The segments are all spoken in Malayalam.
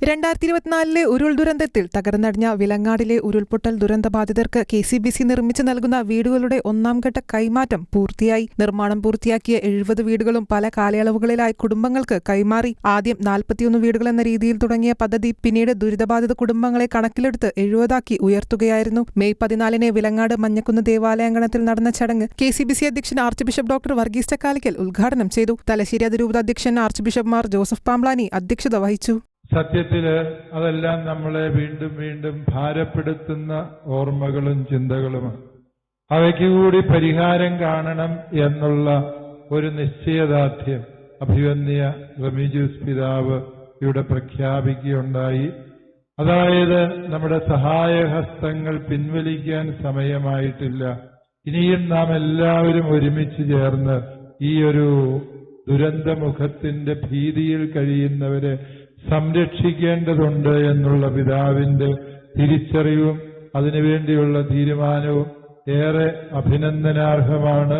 2024 ഉരുൾ ദുരന്തത്തിൽ തകർന്നടിഞ്ഞ വിലങ്ങാടിലെ ഉരുൾപൊട്ടൽ ദുരന്തബാധിതർക്ക് KCBC നിർമ്മിച്ചു നൽകുന്ന വീടുകളുടെ ഒന്നാംഘട്ട കൈമാറ്റം പൂർത്തിയായി. നിർമ്മാണം പൂർത്തിയാക്കിയ 70 വീടുകളും പല കാലയളവുകളിലായി കുടുംബങ്ങൾക്ക് കൈമാറി. ആദ്യം 41 വീടുകൾ എന്ന രീതിയിൽ തുടങ്ങിയ പദ്ധതി പിന്നീട് ദുരിതബാധിത കുടുംബങ്ങളെ കണക്കിലെടുത്ത് 70 ഉയർത്തുകയായിരുന്നു. മെയ് 14 വിലങ്ങാട് മഞ്ഞക്കുന്ന് ദേവാലയാങ്കണത്തിൽ നടന്ന ചടങ്ങ് KCBC അധ്യക്ഷൻ arch bishop doctor Varghese Chakkalakkal ഉദ്ഘാടനം ചെയ്തു. തലശ്ശേരി അതിരൂപത അധ്യക്ഷൻ arch bishop Mar Joseph Pamplany അധ്യക്ഷത വഹിച്ചു. സത്യത്തില് അതെല്ലാം നമ്മളെ വീണ്ടും വീണ്ടും ഭാരപ്പെടുത്തുന്ന ഓർമ്മകളും ചിന്തകളുമാണ്. അവയ്ക്ക് കൂടി പരിഹാരം കാണണം എന്നുള്ള ഒരു നിശ്ചയദാർഢ്യം അഭിവന്യ റെമീജിയൂസ് പിതാവ് ഇവിടെ പ്രഖ്യാപിക്കുകയുണ്ടായി. അതായത് നമ്മുടെ സഹായഹസ്തങ്ങൾ പിൻവലിക്കാൻ സമയമായിട്ടില്ല. ഇനിയും നാം എല്ലാവരും ഒരുമിച്ച് ചേർന്ന് ഈ ഒരു ദുരന്തമുഖത്തിന്റെ ഭീതിയിൽ കഴിയുന്നവരെ സംരക്ഷിക്കേണ്ടതുണ്ട് എന്നുള്ള പിതാവിന്റെ തിരിച്ചറിവും അതിനുവേണ്ടിയുള്ള തീരുമാനവും ഏറെ അഭിനന്ദനാർഹമാണ്.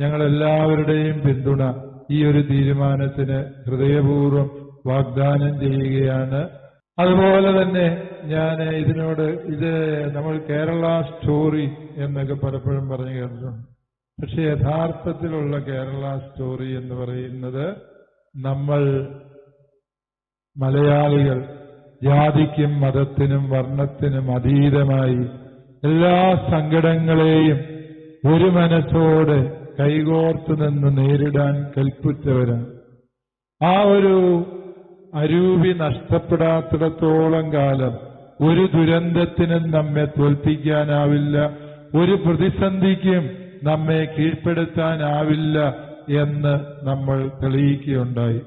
ഞങ്ങളെല്ലാവരുടെയും പിന്തുണ ഈ ഒരു തീരുമാനത്തിന് ഹൃദയപൂർവ്വം വാഗ്ദാനം ചെയ്യുകയാണ്. അതുപോലെ തന്നെ ഞാൻ ഇത് നമ്മൾ കേരള സ്റ്റോറി എന്നൊക്കെ പലപ്പോഴും പറഞ്ഞു കേട്ടിട്ടുണ്ട്. പക്ഷെ യഥാർത്ഥത്തിലുള്ള കേരള സ്റ്റോറി എന്ന് പറയുന്നത് നമ്മൾ മലയാളികൾ ജാതിക്കും മതത്തിനും വർണ്ണത്തിനും അതീതമായി എല്ലാ സങ്കടങ്ങളെയും ഒരു മനസ്സോടെ കൈകോർത്തു നിന്ന് നേരിടാൻ കൽപ്പിച്ചവരാണ്. ആ ഒരു അരൂപി നഷ്ടപ്പെടാത്തിടത്തോളം കാലം ഒരു ദുരന്തത്തിനും നമ്മെ തോൽപ്പിക്കാനാവില്ല, ഒരു പ്രതിസന്ധിക്കും നമ്മെ കീഴ്പ്പെടുത്താനാവില്ല എന്ന് നമ്മൾ തെളിയിക്കുകയുണ്ടായി.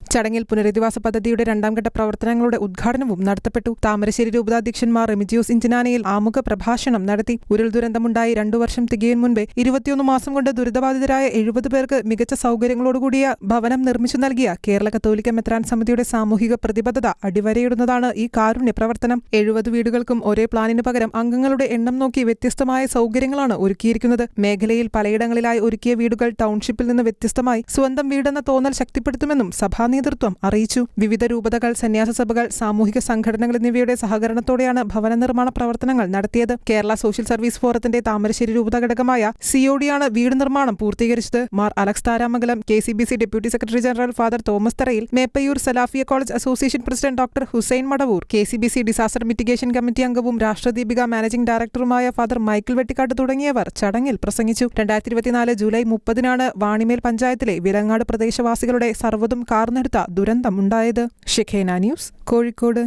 ചടങ്ങിൽ പുനരധിവാസ പദ്ധതിയുടെ രണ്ടാംഘട്ട പ്രവർത്തനങ്ങളുടെ ഉദ്ഘാടനവും നടത്തപ്പെട്ടു. താമരശ്ശേരി രൂപതാധ്യക്ഷന്മാർ റെമിജിയൂസ് ഇഞ്ചനാനയിൽ ആമുഖ പ്രഭാഷണം നടത്തി. ഉരുൾ ദുരന്തമുണ്ടായി 2 വർഷം തികയും മുൻപേ 21 മാസം കൊണ്ട് ദുരിതബാധിതരായ 70 പേർക്ക് മികച്ച സൗകര്യങ്ങളോടുകൂടിയ ഭവനം നിർമ്മിച്ചു നൽകിയ കേരള കത്തോലിക്ക മെത്രാൻ സമിതിയുടെ സാമൂഹിക പ്രതിബദ്ധത അടിവരയിടുന്നതാണ് ഈ കാരുണ്യ പ്രവർത്തനം. 70 വീടുകൾക്കും ഒരേ പ്ലാനിന് പകരം അംഗങ്ങളുടെ എണ്ണം നോക്കി വ്യത്യസ്തമായ സൗകര്യങ്ങളാണ് ഒരുക്കിയിരിക്കുന്നത്. മേഖലയിൽ പലയിടങ്ങളിലായി ഒരുക്കിയ വീടുകൾ ടൗൺഷിപ്പിൽ നിന്ന് വ്യത്യസ്തമായി സ്വന്തം വീടെന്ന തോന്നൽ ശക്തിപ്പെടുത്തുമെന്നും സഭാ നേതൃത്വം അറിയിച്ചു. വിവിധ രൂപതകൾ, സന്യാസ സഭകൾ, സാമൂഹിക സംഘടനകൾ എന്നിവയുടെ സഹകരണത്തോടെയാണ് ഭവന നിർമ്മാണ പ്രവർത്തനങ്ങൾ നടത്തിയത്. കേരള സോഷ്യൽ സർവീസ് ഫോറത്തിന്റെ താമരശ്ശേരി രൂപത ഘടകമായ COD വീട് നിർമ്മാണം പൂർത്തീകരിച്ചത്. Mar Alex Tharamangalam, KCBC deputy secretary general father Thomas Tharayil, Meppayur Salafiya college association president doctor Hussain Madavoor, KCBC disaster mitigation committee അംഗവും രാഷ്ട്രദീപിക മാനേജിംഗ് ഡയറക്ടറുമായ ഫാദർ മൈക്കിൾ വെട്ടിക്കാട്ട് തുടങ്ങിയവർ ചടങ്ങിൽ പ്രസംഗിച്ചു. 2024 ജൂലൈ 30 വാണിമേൽ പഞ്ചായത്തിലെ വിലങ്ങാട് പ്രദേശവാസികളുടെ സർവ്വതും കാർന്നെടുത്ത ദുരന്തമുണ്ടായത്. ഷെഖേന ന്യൂസ്, കോഴിക്കോട്.